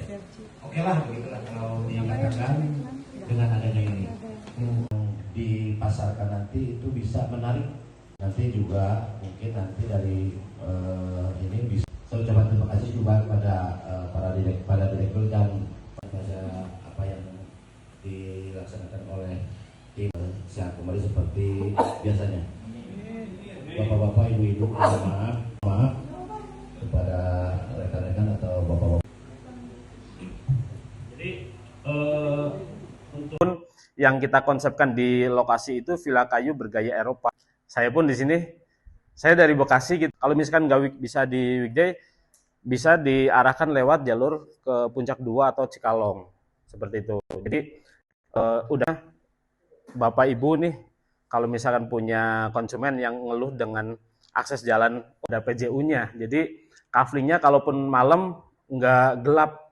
Oke lah begitulah kalau dikatakan dengan adanya ini dipasarkan nanti itu bisa menarik. Nanti juga mungkin nanti dari ini bisa. Saya ucapkan terima kasih juga kepada para direktur dan pada apa yang dilaksanakan oleh tim sehat kembali seperti biasanya. Bapak-bapak, ibu-ibu, maaf kepada rekan-rekan atau bapak-bapak. Jadi untuk yang kita konsepkan di lokasi itu villa kayu bergaya Eropa. Saya pun di sini, saya dari Bekasi gitu. Kalau misalkan nggak bisa di weekday, bisa diarahkan lewat jalur ke Puncak 2 atau Cikalong seperti itu. Jadi udah Bapak Ibu nih, kalau misalkan punya konsumen yang ngeluh dengan akses jalan, ada PJU-nya. Jadi kaflingnya kalaupun malam nggak gelap,